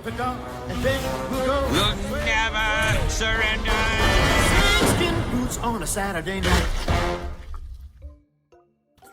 the gun, and then we'll go. We'll never surrender. Skin boots on a Saturday night.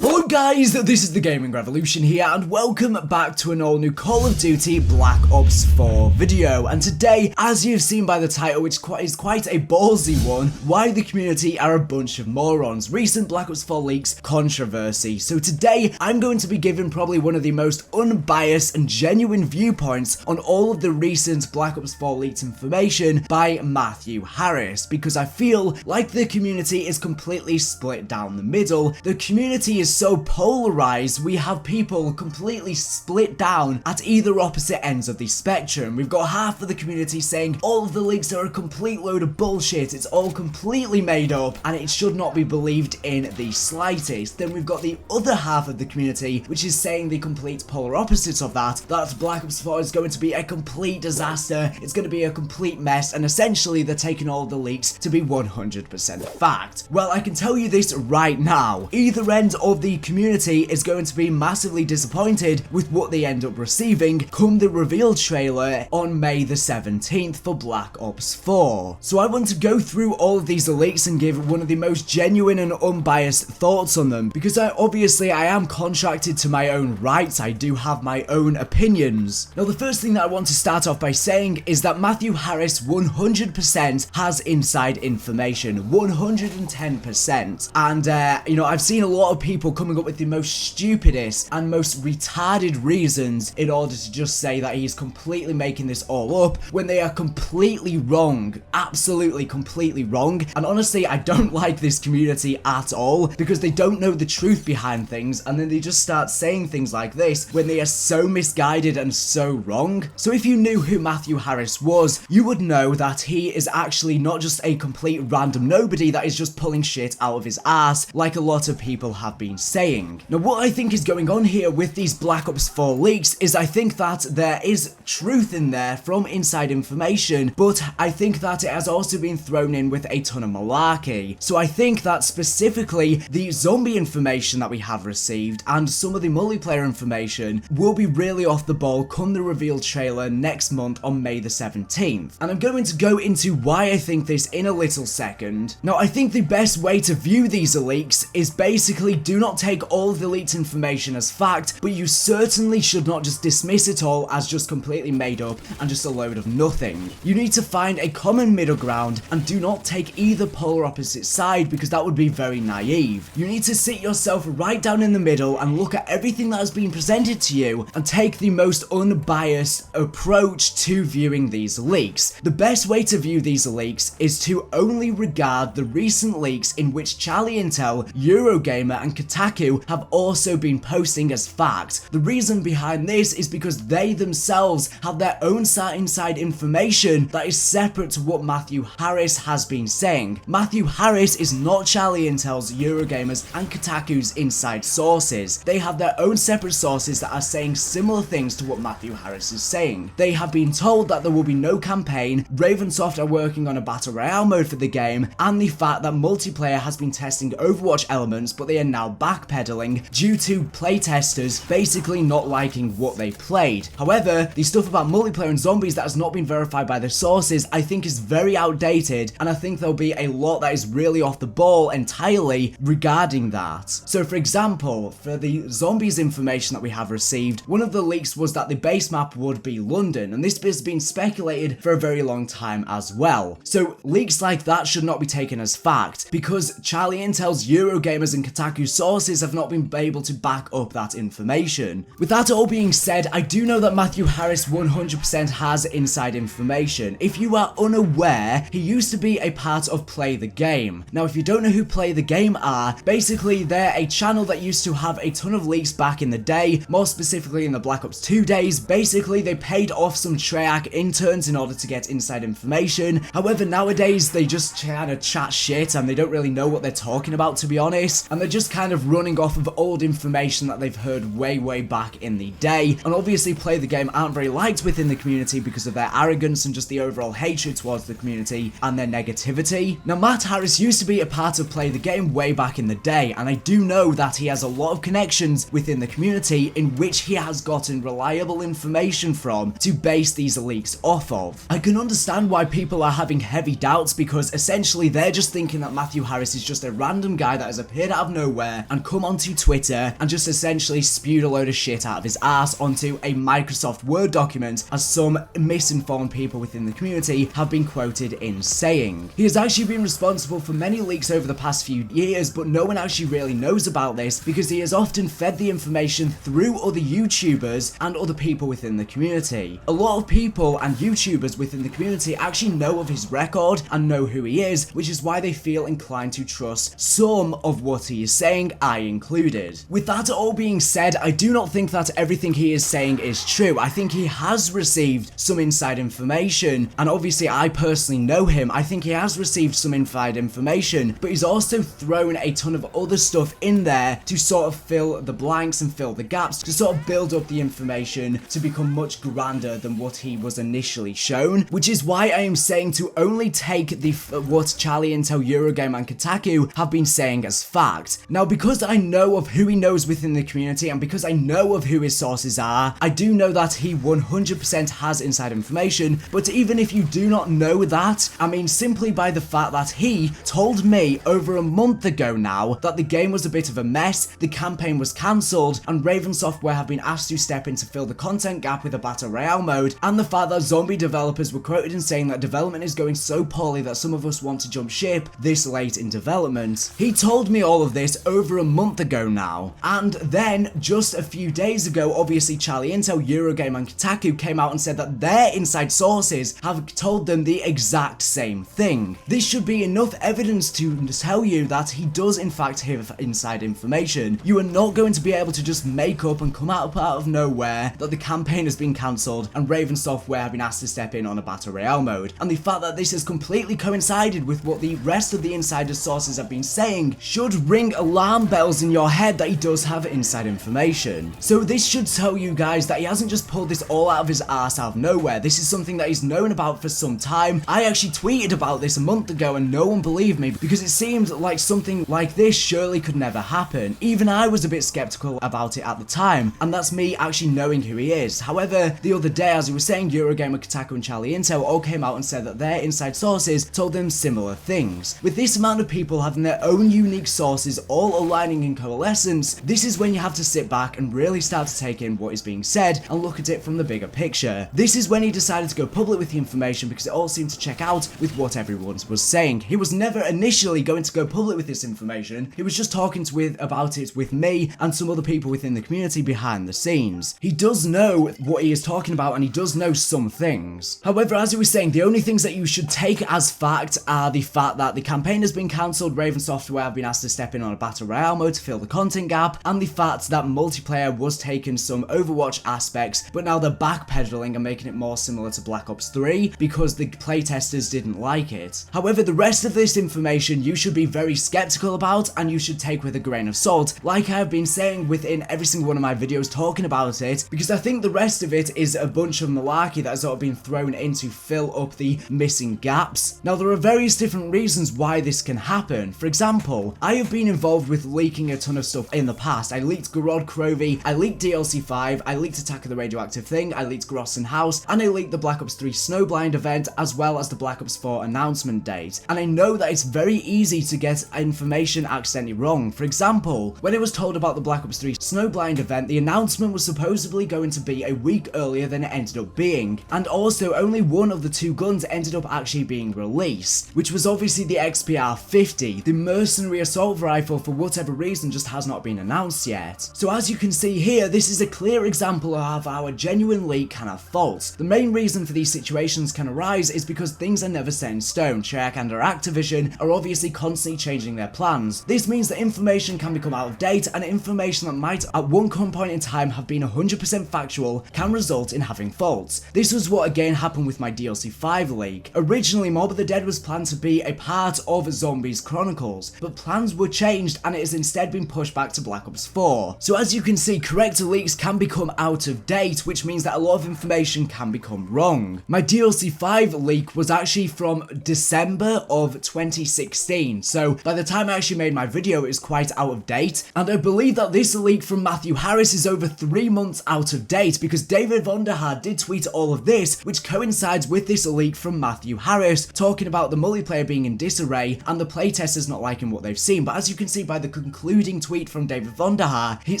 Hello guys, this is the Gaming Revolution here, and welcome back to an all-new Call of Duty Black Ops 4 video. And today, as you've seen by the title, which is quite a ballsy one, why the community are a bunch of morons, recent Black Ops 4 leaks controversy. So today, I'm going to be giving probably one of the most unbiased and genuine viewpoints on all of the recent Black Ops 4 leaked information by Matthew Harris, because I feel like the community is completely split down the middle. The community is so polarized, we have people completely split down at either opposite ends of the spectrum. We've got half of the community saying all of the leaks are a complete load of bullshit, it's all completely made up, and it should not be believed in the slightest. Then we've got the other half of the community, which is saying the complete polar opposite of that Black Ops 4 is going to be a complete disaster, it's going to be a complete mess, and essentially they're taking all the leaks to be 100% fact. Well, I can tell you this right now, either end of the community is going to be massively disappointed with what they end up receiving come the reveal trailer on May the 17th for Black Ops 4. So I want to go through all of these leaks and give one of the most genuine and unbiased thoughts on them, because I am contracted to my own rights, I do have my own opinions. Now the first thing that I want to start off by saying is that Matthew Harris 100% has inside information, 110%, and you know, I've seen a lot of people coming up with the most stupidest and most retarded reasons in order to just say that he's completely making this all up when they are completely wrong, absolutely completely wrong. And honestly, I don't like this community at all, because they don't know the truth behind things, and then they just start saying things like this when they are so misguided and so wrong. So if you knew who Matthew Harris was, you would know that he is actually not just a complete random nobody that is just pulling shit out of his ass like a lot of people have been saying. Now what I think is going on here with these Black Ops 4 leaks is I think that there is truth in there from inside information, but I think that it has also been thrown in with a ton of malarkey. So I think that specifically the zombie information that we have received and some of the multiplayer information will be really off the ball come the reveal trailer next month on May the 17th. And I'm going to go into why I think this in a little second. Now I think the best way to view these leaks is basically do not take all of the leaked information as fact, but you certainly should not just dismiss it all as just completely made up and just a load of nothing. You need to find a common middle ground and do not take either polar opposite side, because that would be very naive. You need to sit yourself right down in the middle and look at everything that has been presented to you and take the most unbiased approach to viewing these leaks. The best way to view these leaks is to only regard the recent leaks in which Charlie Intel, Eurogamer and Kotaku have also been posting as fact. The reason behind this is because they themselves have their own inside information that is separate to what Matthew Harris has been saying. Matthew Harris is not Charlie Intel's, Eurogamer's and Kotaku's inside sources. They have their own separate sources that are saying similar things to what Matthew Harris is saying. They have been told that there will be no campaign, Ravensoft are working on a battle royale mode for the game, and the fact that multiplayer has been testing Overwatch elements, but they are now backpedaling due to playtesters basically not liking what they played. However, the stuff about multiplayer and zombies that has not been verified by the sources I think is very outdated, and I think there'll be a lot that is really off the ball entirely regarding that. So for example, for the zombies information that we have received, one of the leaks was that the base map would be London, and this has been speculated for a very long time as well. So leaks like that should not be taken as fact, because Charlie Intel's, Eurogamers and Kotaku sources have not been able to back up that information. With that all being said, I do know that Matthew Harris 100% has inside information. If you are unaware, he used to be a part of Play the Game. Now if you don't know who Play the Game are, basically they're a channel that used to have a ton of leaks back in the day, more specifically in the Black Ops 2 days. Basically they paid off some Treyarch interns in order to get inside information. However, nowadays they just kind of chat shit and they don't really know what they're talking about, to be honest, and they're just kind of running running off of old information that they've heard way back in the day, and obviously Play the Game aren't very liked within the community because of their arrogance and just the overall hatred towards the community and their negativity. Now, Matt Harris used to be a part of Play the Game way back in the day, and I do know that he has a lot of connections within the community in which he has gotten reliable information from to base these leaks off of. I can understand why people are having heavy doubts, because essentially they're just thinking that Matthew Harris is just a random guy that has appeared out of nowhere and come onto Twitter and just essentially spewed a load of shit out of his ass onto a Microsoft Word document, as some misinformed people within the community have been quoted in saying. He has actually been responsible for many leaks over the past few years, but no one actually really knows about this because he has often fed the information through other YouTubers and other people within the community. A lot of people and YouTubers within the community actually know of his record and know who he is, which is why they feel inclined to trust some of what he is saying, I included. With that all being said, I do not think that everything he is saying is true. I think he has received some inside information, and obviously I personally know him. I think he has received some inside information, but he's also thrown a ton of other stuff in there to sort of fill the blanks and fill the gaps, to sort of build up the information to become much grander than what he was initially shown, which is why I am saying to only take what Charlie Intel, Eurogame and Kotaku have been saying as fact. Now, because I know of who he knows within the community and because I know of who his sources are, I do know that he 100% has inside information, but even if you do not know that, I mean simply by the fact that he told me over a month ago now that the game was a bit of a mess, the campaign was cancelled, and Raven Software have been asked to step in to fill the content gap with a Battle Royale mode, and the fact that zombie developers were quoted in saying that development is going so poorly that some of us want to jump ship this late in development. He told me all of this over a month ago now, and then just a few days ago, obviously Charlie Intel, Eurogame and Kotaku came out and said that their inside sources have told them the exact same thing. This should be enough evidence to tell you that he does in fact have inside information. You are not going to be able to just make up and come out of nowhere that the campaign has been cancelled and Raven Software have been asked to step in on a Battle Royale mode. And the fact that this has completely coincided with what the rest of the insider sources have been saying should ring alarm bells in your head that he does have inside information. So this should tell you guys that he hasn't just pulled this all out of his ass out of nowhere. This is something that he's known about for some time. I actually tweeted about this a month ago and no one believed me because it seemed like something like this surely could never happen. Even I was a bit skeptical about it at the time, and that's me actually knowing who he is. However, the other day, as he was saying, Eurogamer, Kotaku and Charlie Intel all came out and said that their inside sources told them similar things. With this amount of people having their own unique sources all aligning in coalescence, this is when you have to sit back and really start to take in what is being said and look at it from the bigger picture. This is when he decided to go public with the information because it all seemed to check out with what everyone was saying. He was never initially going to go public with this information. He was just talking about it with me and some other people within the community behind the scenes. He does know what he is talking about and he does know some things. However, as he was saying, the only things that you should take as fact are the fact that the campaign has been cancelled, Raven Software have been asked to step in on a Battle Royale mode to fill the content gap, and the fact that multiplayer was taking some Overwatch aspects, but now they're backpedaling and making it more similar to Black Ops 3 because the playtesters didn't like it. However, the rest of this information you should be very skeptical about and you should take with a grain of salt, like I have been saying within every single one of my videos talking about it, because I think the rest of it is a bunch of malarkey that has sort of been thrown in to fill up the missing gaps. Now, there are various different reasons why this can happen. For example, I have been involved with leaking a ton of stuff in the past. I leaked Garrod Crovey, I leaked DLC 5, I leaked Attack of the Radioactive Thing, I leaked Grosson House, and I leaked the Black Ops 3 Snowblind event, as well as the Black Ops 4 announcement date. And I know that it's very easy to get information accidentally wrong. For example, when I was told about the Black Ops 3 Snowblind event, the announcement was supposedly going to be a week earlier than it ended up being. And also, only one of the two guns ended up actually being released, which was obviously the XPR-50. The mercenary assault rifle, for whatever reason, just has not been announced yet. So as you can see here, this is a clear example of how a genuine leak can have faults. The main reason for these situations can arise is because things are never set in stone. Treyarch and Activision are obviously constantly changing their plans. This means that information can become out of date, and information that might at one point in time have been 100% factual can result in having faults. This was what again happened with my DLC 5 leak. Originally, Mob of the Dead was planned to be a part of Zombies Chronicles, but plans were changed and it is instead instead been pushed back to Black Ops 4. So as you can see, correct leaks can become out of date, which means that a lot of information can become wrong. My DLC 5 leak was actually from December of 2016, so by the time I actually made my video, it is quite out of date, and I believe that this leak from Matthew Harris is over 3 months out of date, because David Vonderhaar did tweet all of this, which coincides with this leak from Matthew Harris, talking about the multiplayer being in disarray and the playtesters not liking what they've seen. But as you can see by the concluding tweet from David Vonderhaar, it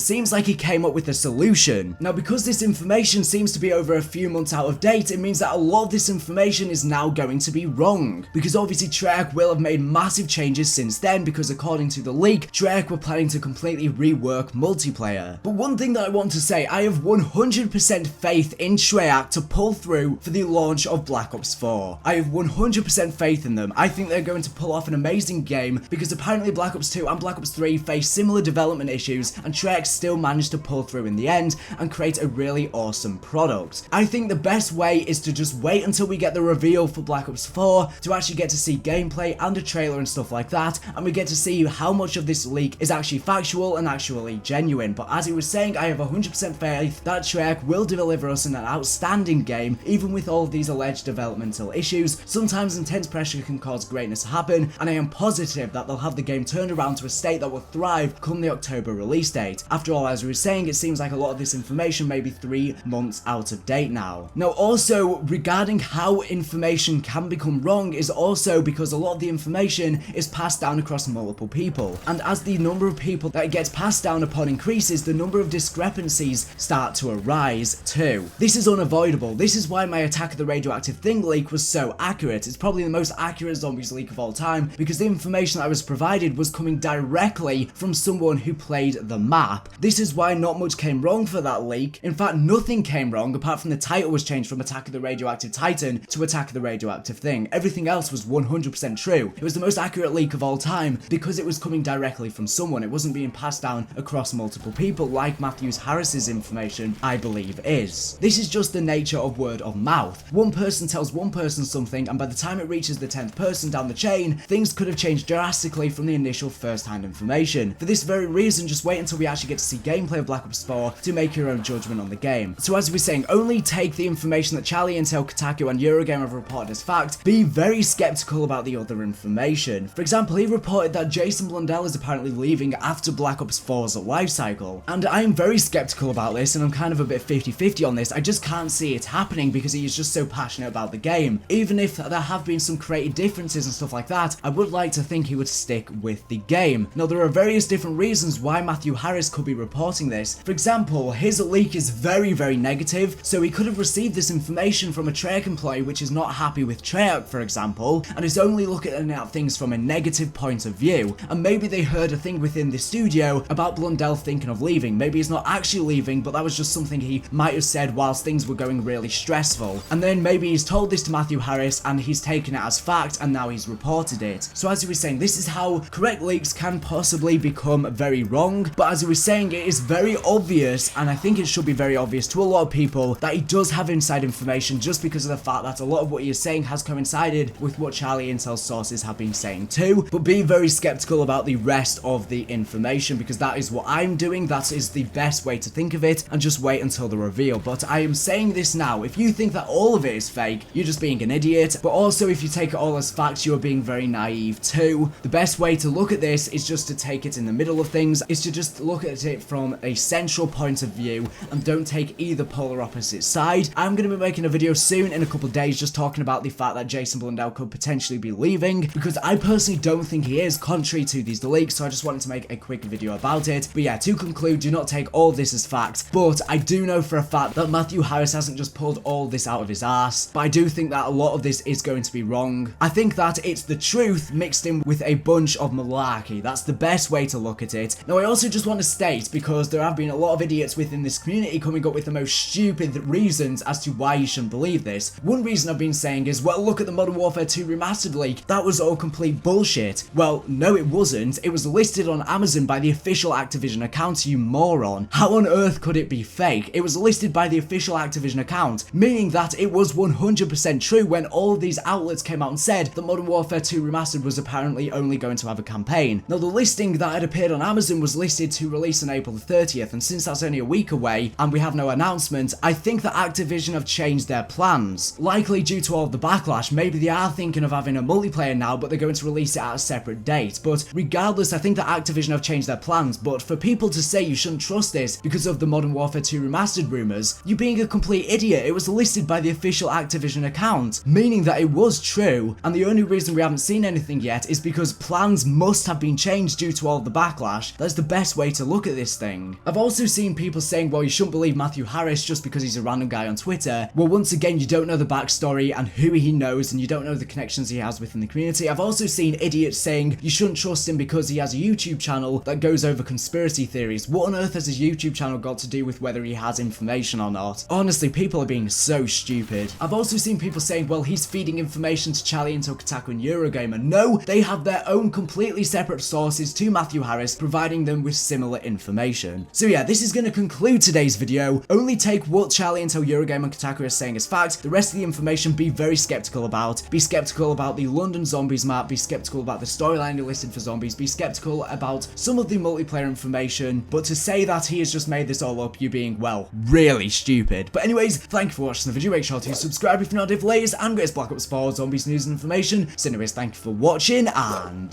seems like he came up with a solution. Now, because this information seems to be over a few months out of date, it means that a lot of this information is now going to be wrong, because obviously Treyarch will have made massive changes since then, because according to the leak, Treyarch were planning to completely rework multiplayer. But one thing that I want to say, I have 100% faith in Treyarch to pull through for the launch of Black Ops 4. I have 100% faith in them. I think they're going to pull off an amazing game, because apparently Black Ops 2 and Black Ops 3 face similar development issues, and Treyarch still managed to pull through in the end and create a really awesome product. I think the best way is to just wait until we get the reveal for Black Ops 4 to actually get to see gameplay and a trailer and stuff like that, and we get to see how much of this leak is actually factual and actually genuine. But as he was saying, I have 100% faith that Treyarch will deliver us an outstanding game, even with all of these alleged developmental issues. Sometimes intense pressure can cause greatness to happen, and I am positive that they'll have the game turned around to a state that will thrive come the October release date. After all, as we were saying, it seems like a lot of this information may be 3 months out of date now. Now, also regarding how information can become wrong is also because a lot of the information is passed down across multiple people, and as the number of people that it gets passed down upon increases, the number of discrepancies start to arise too. This is unavoidable. This is why my Attack of the Radioactive Thing leak was so accurate. It's probably the most accurate zombies leak of all time, because the information that I was provided was coming directly from someone who played the map. This is why not much came wrong for that leak. In fact, nothing came wrong apart from the title was changed from Attack of the Radioactive Titan to Attack of the Radioactive Thing. Everything else was 100% true. It was the most accurate leak of all time because it was coming directly from someone. It wasn't being passed down across multiple people like Matthew Harris's information, I believe, is. This is just the nature of word of mouth. One person tells one person something, and by the time it reaches the 10th person down the chain, things could have changed drastically from the initial first-hand information. For this very reason, just wait until we actually get to see gameplay of Black Ops 4 to make your own judgment on the game. So as we were saying, only take the information that Charlie Intel, Kotaku and Eurogamer have reported as fact. Be very skeptical about the other information. For example, he reported that Jason Blundell is apparently leaving after Black Ops 4's lifecycle, and I am very skeptical about this, and I'm kind of a bit 50-50 on this. I just can't see it happening because he is just so passionate about the game. Even if there have been some creative differences and stuff like that, I would like to think he would stick with the game. Now, there are various different reasons why Matthew Harris could be reporting this. For example, his leak is very, very negative, so he could have received this information from a Treyarch employee which is not happy with Treyarch, for example, and is only looking at things from a negative point of view. And maybe they heard a thing within the studio about Blundell thinking of leaving. Maybe he's not actually leaving, but that was just something he might have said whilst things were going really stressful. And then maybe he's told this to Matthew Harris and he's taken it as fact, and now he's reported it. So as he was saying, this is how correct leaks can possibly become very wrong. But as he was saying, it is very obvious, and I think it should be very obvious to a lot of people, that he does have inside information, just because of the fact that a lot of what he is saying has coincided with what Charlie Intel's sources have been saying too. But be very skeptical about the rest of the information, because that is what I'm doing. That is the best way to think of it, and just wait until the reveal. But I am saying this now. If you think that all of it is fake, you're just being an idiot. But also, if you take it all as facts, you're being very naive too. The best way to look at this is just to take it in the middle of things, is to just look at it from a central point of view, and don't take either polar opposite side. I'm going to be making a video soon in a couple of days just talking about the fact that Jason Blundell could potentially be leaving, because I personally don't think he is, contrary to these leaks, so I just wanted to make a quick video about it. But yeah, to conclude, do not take all of this as fact, but I do know for a fact that Matthew Harris hasn't just pulled all this out of his ass, but I do think that a lot of this is going to be wrong. I think that it's the truth mixed in with a bunch of malarkey. That's the best way to look at it. Now, I also just want to state, because there have been a lot of idiots within this community coming up with the most stupid reasons as to why you shouldn't believe this. One reason I've been saying is, well, look at the Modern Warfare 2 Remastered leak. That was all complete bullshit. Well, no, it wasn't. It was listed on Amazon by the official Activision account, you moron. How on earth could it be fake? It was listed by the official Activision account, meaning that it was 100% true when all of these outlets came out and said that Modern Warfare 2 Remastered was apparently only going to have a campaign. Now, the listing that that had appeared on Amazon was listed to release on April the 30th, and since that's only a week away and we have no announcement, I think that Activision have changed their plans. Likely due to all of the backlash, maybe they are thinking of having a multiplayer now, but they're going to release it at a separate date. But regardless, I think that Activision have changed their plans, but for people to say you shouldn't trust this because of the Modern Warfare 2 Remastered rumours, you're being a complete idiot. It was listed by the official Activision account, meaning that it was true, and the only reason we haven't seen anything yet is because plans must have been changed due to all the backlash. That's the best way to look at this thing. I've also seen people saying, well, you shouldn't believe Matthew Harris just because he's a random guy on Twitter. Well, once again, you don't know the backstory and who he knows, and you don't know the connections he has within the community. I've also seen idiots saying you shouldn't trust him because he has a YouTube channel that goes over conspiracy theories. What on earth has his YouTube channel got to do with whether he has information or not? Honestly, people are being so stupid. I've also seen people saying, well, he's feeding information to Charlie and Kotaku and Eurogamer. No, they have their own completely separate sources to Matthew Harris, providing them with similar information. So yeah, this is going to conclude today's video. Only take what Charlie and Eurogamer and Kotaku are saying as fact. The rest of the information be very skeptical about. Be skeptical about the London Zombies map, be skeptical about the storyline listed for zombies, be skeptical about some of the multiplayer information, but to say that he has just made this all up, you're being, well, really stupid. But anyways, thank you for watching the video. Make sure to subscribe if you're not, if latest and greatest Black Ops 4 zombies news and information. So anyways, thank you for watching, and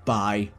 bye.